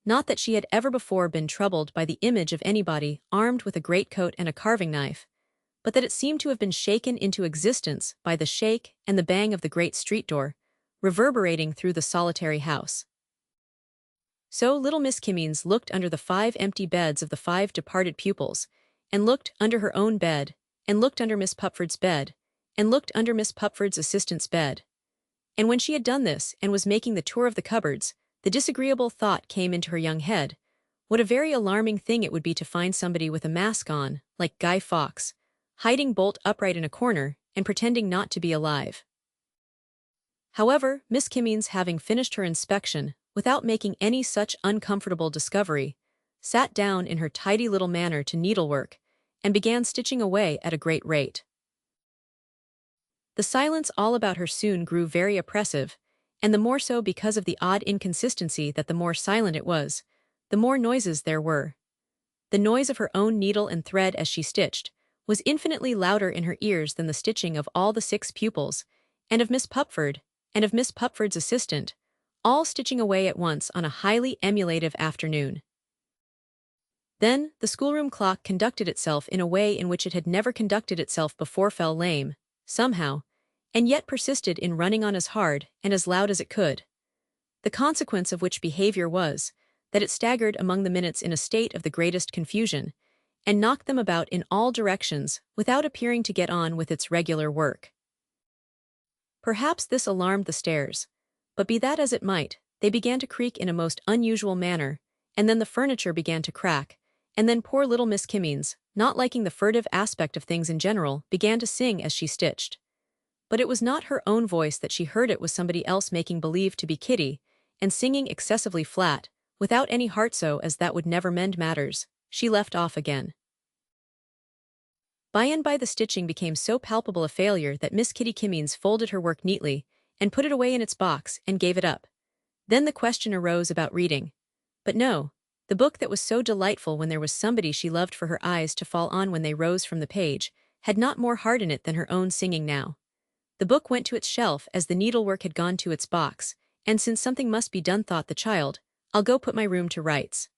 Not that she had ever before been troubled by the image of anybody armed with a greatcoat and a carving knife, but that it seemed to have been shaken into existence by the shake and the bang of the great street door, reverberating through the solitary house. So little Miss Kimmeens looked under the 5 empty beds of the 5 departed pupils, and looked under her own bed, and looked under Miss Pupford's bed, and looked under Miss Pupford's assistant's bed. And when she had done this and was making the tour of the cupboards, the disagreeable thought came into her young head, what a very alarming thing it would be to find somebody with a mask on, like Guy Fawkes, hiding bolt upright in a corner and pretending not to be alive. However, Miss Kimmeens, having finished her inspection, without making any such uncomfortable discovery, sat down in her tidy little manner to needlework, and began stitching away at a great rate. The silence all about her soon grew very oppressive, and the more so because of the odd inconsistency that the more silent it was, the more noises there were. The noise of her own needle and thread as she stitched was infinitely louder in her ears than the stitching of all the 6 pupils, and of Miss Pupford, and of Miss Pupford's assistant, all stitching away at once on a highly emulative afternoon. Then the schoolroom clock conducted itself in a way in which it had never conducted itself before, fell lame, somehow, and yet persisted in running on as hard and as loud as it could. The consequence of which behavior was, that it staggered among the minutes in a state of the greatest confusion, and knocked them about in all directions without appearing to get on with its regular work. Perhaps this alarmed the stairs, but be that as it might, they began to creak in a most unusual manner, and then the furniture began to crack, and then poor little Miss Kimmeens, not liking the furtive aspect of things in general, began to sing as she stitched. But it was not her own voice that she heard, it was somebody else making believe to be Kitty, and singing excessively flat, without any heart, so as that would never mend matters. She left off again. By and by the stitching became so palpable a failure that Miss Kitty Kimmeens folded her work neatly, and put it away in its box, and gave it up. Then the question arose about reading. But no, the book that was so delightful when there was somebody she loved for her eyes to fall on when they rose from the page, had not more heart in it than her own singing now. The book went to its shelf as the needlework had gone to its box, and since something must be done, thought the child, I'll go put my room to rights.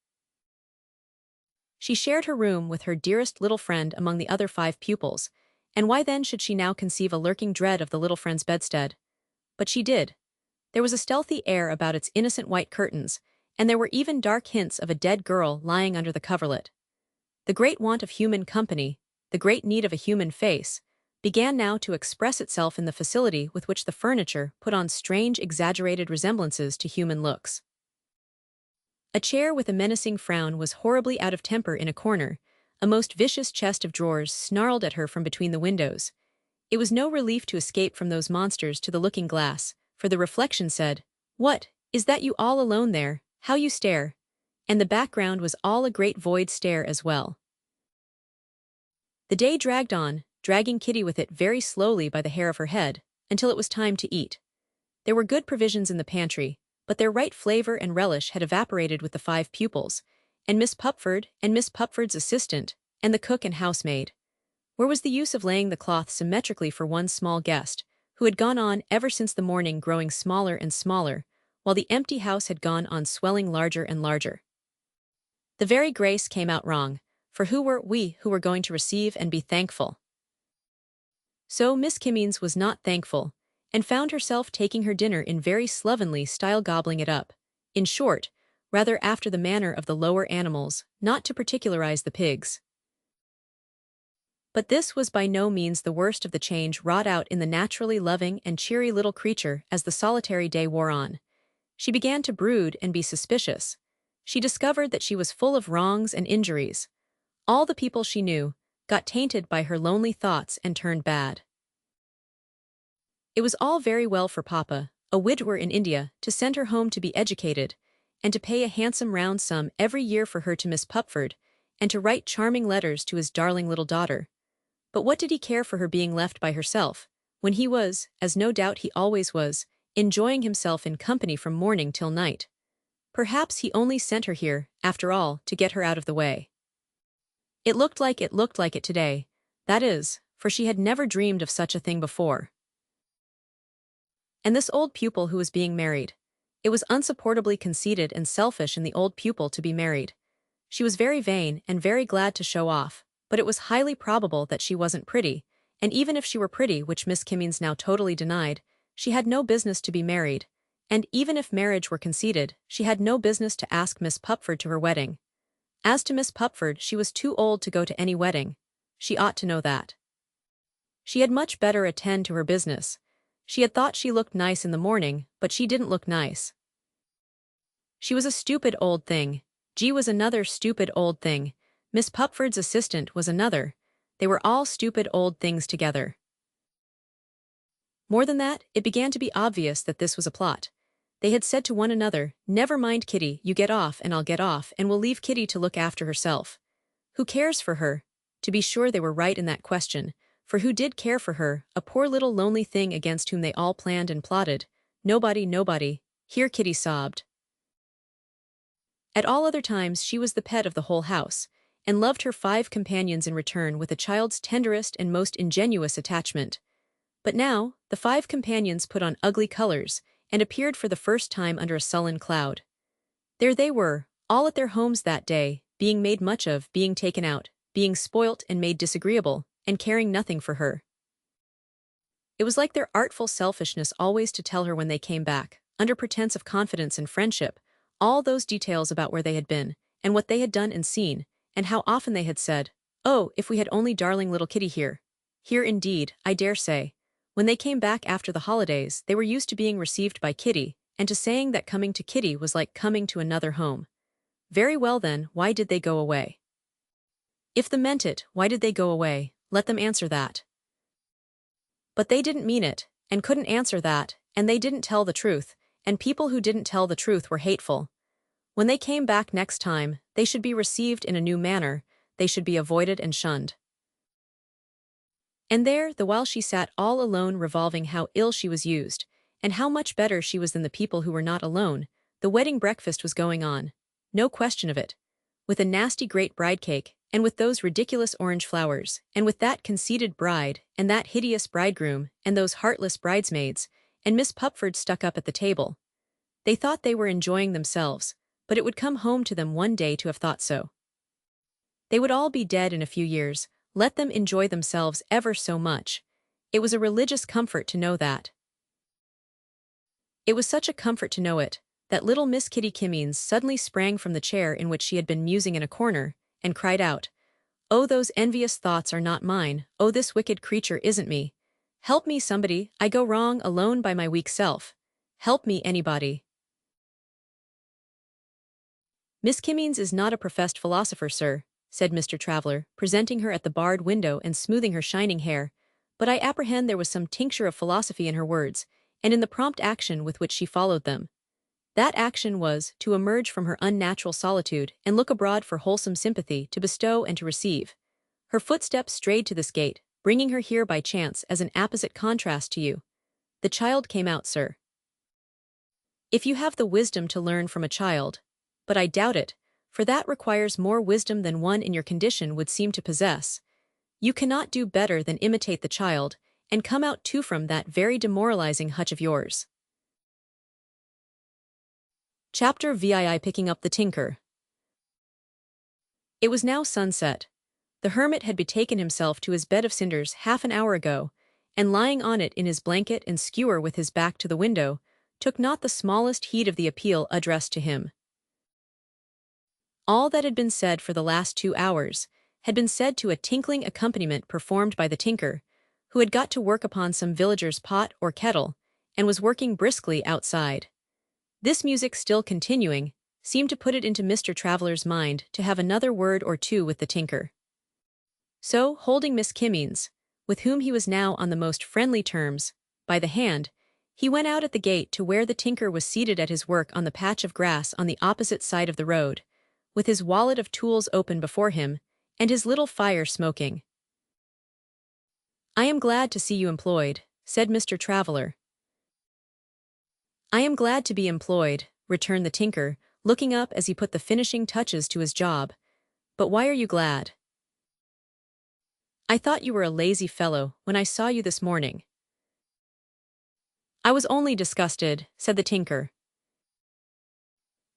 She shared her room with her dearest little friend among the other 5 pupils, and why then should she now conceive a lurking dread of the little friend's bedstead? But she did. There was a stealthy air about its innocent white curtains, and there were even dark hints of a dead girl lying under the coverlet. The great want of human company, the great need of a human face, began now to express itself in the facility with which the furniture put on strange exaggerated resemblances to human looks. A chair with a menacing frown was horribly out of temper in a corner, a most vicious chest of drawers snarled at her from between the windows. It was no relief to escape from those monsters to the looking-glass, for the reflection said, "What, is that you all alone there? How you stare!" And the background was all a great void stare as well. The day dragged on, dragging Kitty with it very slowly by the hair of her head, until it was time to eat. There were good provisions in the pantry, but their right flavor and relish had evaporated with the 5 pupils, and Miss Pupford, and Miss Pupford's assistant, and the cook and housemaid. Where was the use of laying the cloth symmetrically for one small guest, who had gone on ever since the morning growing smaller and smaller, while the empty house had gone on swelling larger and larger? The very grace came out wrong, for who were we who were going to receive and be thankful? So Miss Kimmeens was not thankful, and found herself taking her dinner in very slovenly style, gobbling it up. In short, rather after the manner of the lower animals, not to particularize the pigs. But this was by no means the worst of the change wrought out in the naturally loving and cheery little creature as the solitary day wore on. She began to brood and be suspicious. She discovered that she was full of wrongs and injuries. All the people she knew got tainted by her lonely thoughts and turned bad. It was all very well for Papa, a widower in India, to send her home to be educated, and to pay a handsome round sum every year for her to Miss Pupford, and to write charming letters to his darling little daughter. But what did he care for her being left by herself, when he was, as no doubt he always was, enjoying himself in company from morning till night? Perhaps he only sent her here, after all, to get her out of the way. It looked like it today, that is, for she had never dreamed of such a thing before. And this old pupil who was being married. It was unsupportably conceited and selfish in the old pupil to be married. She was very vain and very glad to show off, but it was highly probable that she wasn't pretty, and even if she were pretty, which Miss Kimmeens now totally denied, she had no business to be married, and even if marriage were conceded, she had no business to ask Miss Pupford to her wedding. As to Miss Pupford, she was too old to go to any wedding. She ought to know that. She had much better attend to her business. She had thought she looked nice in the morning, but she didn't look nice. She was a stupid old thing. G was another stupid old thing. Miss Pupford's assistant was another. They were all stupid old things together. More than that, it began to be obvious that this was a plot. They had said to one another, "Never mind Kitty, you get off and I'll get off, and we'll leave Kitty to look after herself. Who cares for her?" To be sure they were right in that question, for who did care for her, a poor little lonely thing against whom they all planned and plotted? Nobody. Here Kitty sobbed. At all other times she was the pet of the whole house, and loved her 5 companions in return with a child's tenderest and most ingenuous attachment. But now, the 5 companions put on ugly colors, and appeared for the first time under a sullen cloud. There they were, all at their homes that day, being made much of, being taken out, being spoilt and made disagreeable, and caring nothing for her. It was like their artful selfishness always to tell her when they came back, under pretense of confidence and friendship, all those details about where they had been, and what they had done and seen, and how often they had said, "Oh, if we had only darling little Kitty here." Here indeed, I dare say. When they came back after the holidays, they were used to being received by Kitty, and to saying that coming to Kitty was like coming to another home. Very well then, why did they go away? If they meant it, why did they go away? Let them answer that. But they didn't mean it, and couldn't answer that, and they didn't tell the truth, and people who didn't tell the truth were hateful. When they came back next time, they should be received in a new manner, they should be avoided and shunned. And there, the while she sat all alone revolving how ill she was used, and how much better she was than the people who were not alone, the wedding breakfast was going on. No question of it. With a nasty great bride cake, and with those ridiculous orange flowers, and with that conceited bride, and that hideous bridegroom, and those heartless bridesmaids, and Miss Pupford stuck up at the table. They thought they were enjoying themselves, but it would come home to them one day to have thought so. They would all be dead in a few years, let them enjoy themselves ever so much. It was a religious comfort to know that. It was such a comfort to know it, that little Miss Kitty Kimmeens suddenly sprang from the chair in which she had been musing in a corner, and cried out, "Oh, those envious thoughts are not mine, oh, this wicked creature isn't me. Help me somebody, I go wrong alone by my weak self. Help me anybody." "Miss Kimmeens is not a professed philosopher, sir," said Mr. Traveller, presenting her at the barred window and smoothing her shining hair, "but I apprehend there was some tincture of philosophy in her words, and in the prompt action with which she followed them. That action was, to emerge from her unnatural solitude and look abroad for wholesome sympathy to bestow and to receive. Her footsteps strayed to this gate, bringing her here by chance as an apposite contrast to you. The child came out, sir. If you have the wisdom to learn from a child, but I doubt it, for that requires more wisdom than one in your condition would seem to possess. You cannot do better than imitate the child, and come out too from that very demoralizing hutch of yours. Chapter VII Picking Up the Tinker. It was now sunset. The hermit had betaken himself to his bed of cinders half an hour ago, and lying on it in his blanket and skewer with his back to the window, took not the smallest heed of the appeal addressed to him. All that had been said for the last 2 hours had been said to a tinkling accompaniment performed by the tinker, who had got to work upon some villager's pot or kettle, and was working briskly outside. This music still continuing, seemed to put it into Mr. Traveller's mind to have another word or two with the tinker. So, holding Miss KIMMEENS, with whom he was now on the most friendly terms, by the hand, he went out at the gate to where the tinker was seated at his work on the patch of grass on the opposite side of the road, with his wallet of tools open before him, and his little fire smoking. "I am glad to see you employed," said Mr. Traveller. "I am glad to be employed," returned the tinker, looking up as he put the finishing touches to his job. "But why are you glad?" "I thought you were a lazy fellow when I saw you this morning." "I was only disgusted," said the tinker.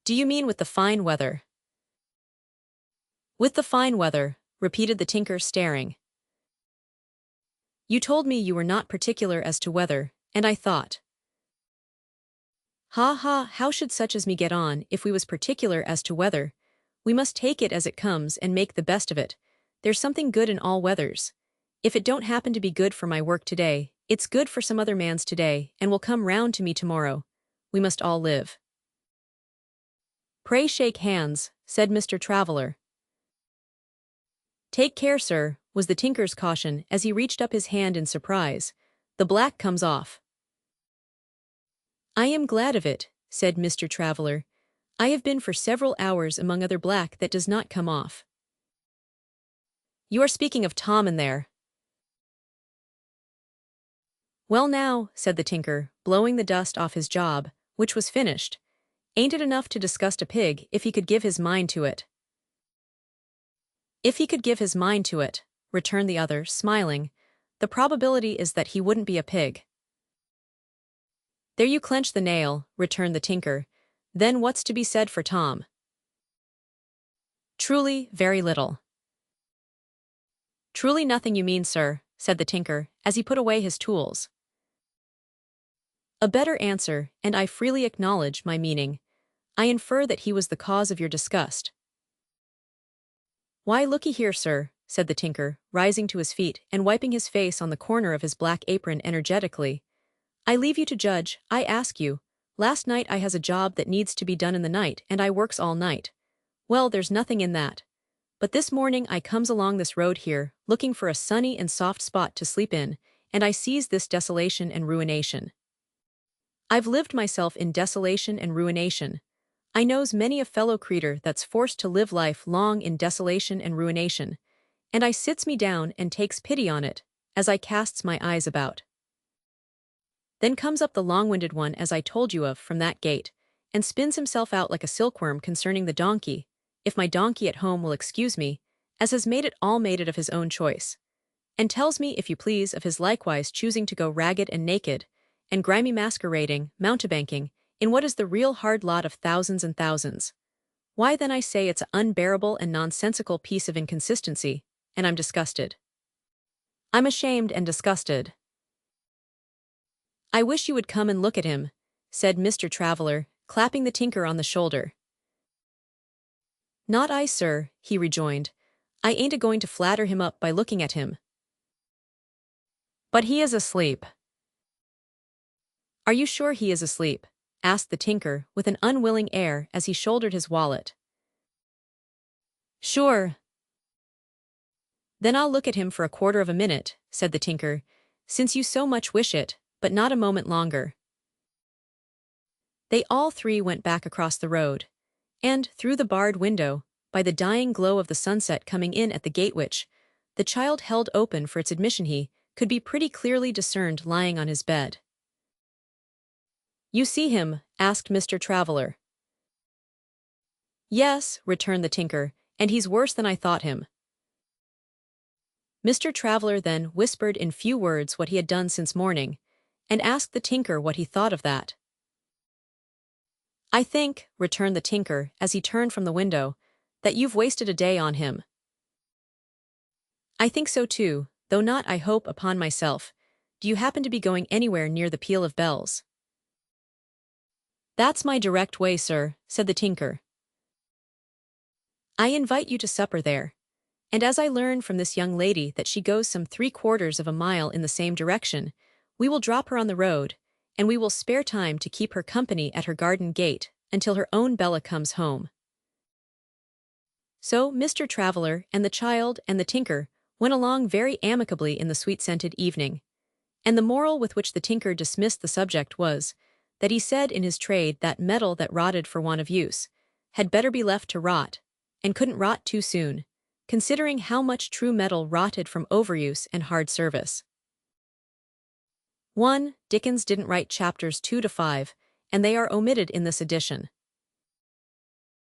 "Do you mean with the fine weather?" "With the fine weather," repeated the tinker, staring. "You told me you were not particular as to weather, and I thought, ha ha, how should such as me get on if we was particular as to weather? We must take it as it comes and make the best of it. There's something good in all weathers. If it don't happen to be good for my work today, it's good for some other man's today, and will come round to me tomorrow. We must all live." "Pray shake hands," said Mr. Traveller. "Take care, sir," was the tinker's caution as he reached up his hand in surprise. "The black comes off." "I am glad of it," said Mr. Traveller. "I have been for several hours among other black that does not come off." "You are speaking of Tom in there." "Well now," said the tinker, blowing the dust off his job, which was finished, "ain't it enough to disgust a pig if he could give his mind to it?" "If he could give his mind to it," returned the other, smiling, "the probability is that he wouldn't be a pig." "There you clench the nail," returned the tinker. "Then what's to be said for Tom?" "Truly, very little." "Truly nothing you mean, sir," said the tinker, as he put away his tools. "A better answer, and I freely acknowledge my meaning. I infer that he was the cause of your disgust." "Why, looky here, sir," said the tinker, rising to his feet and wiping his face on the corner of his black apron energetically. "I leave you to judge, I ask you. Last night I has a job that needs to be done in the night and I works all night. Well, there's nothing in that. But this morning I comes along this road here, looking for a sunny and soft spot to sleep in, and I sees this desolation and ruination. I've lived myself in desolation and ruination. I knows many a fellow creetur that's forced to live life long in desolation and ruination, and I sits me down and takes pity on it, as I casts my eyes about. Then comes up the long-winded one as I told you of from that gate, and spins himself out like a silkworm concerning the donkey, if my donkey at home will excuse me, as has made it of his own choice, and tells me, if you please, of his likewise choosing to go ragged and naked, and grimy masquerading, mountebanking, in what is the real hard lot of thousands and thousands. Why then I say it's an unbearable and nonsensical piece of inconsistency, and I'm disgusted. I'm ashamed and disgusted." "I wish you would come and look at him," said Mr. Traveller, clapping the tinker on the shoulder. "Not I, sir," he rejoined. "I ain't a-going to flatter him up by looking at him." "But he is asleep." "Are you sure he is asleep?" asked the tinker with an unwilling air as he shouldered his wallet. "Sure." "Then I'll look at him for a quarter of a minute," said the tinker, "since you so much wish it, but not a moment longer." They all three went back across the road, and, through the barred window, by the dying glow of the sunset coming in at the gate which, the child held open for its admission, he could be pretty clearly discerned lying on his bed. "You see him?" asked Mr. Traveller. Yes, returned the tinker, and he's worse than I thought him. Mr. Traveler then whispered in few words what he had done since morning, and asked the tinker what he thought of that. I think, returned the tinker as he turned from the window, that you've wasted a day on him. I think so too, though not, I hope, upon myself. Do you happen to be going anywhere near the Peal of Bells? That's my direct way, sir, said the tinker. I invite you to supper there. And as I learn from this young lady that she goes some 3/4 of a mile in the same direction, we will drop her on the road, and we will spare time to keep her company at her garden gate until her own Bella comes home. So Mr. Traveler and the child and the tinker went along very amicably in the sweet-scented evening, and the moral with which the tinker dismissed the subject was that he said in his trade that metal that rotted for want of use had better be left to rot, and couldn't rot too soon, considering how much true metal rotted from overuse and hard service. 1. Dickens didn't write chapters 2 to 5, and they are omitted in this edition.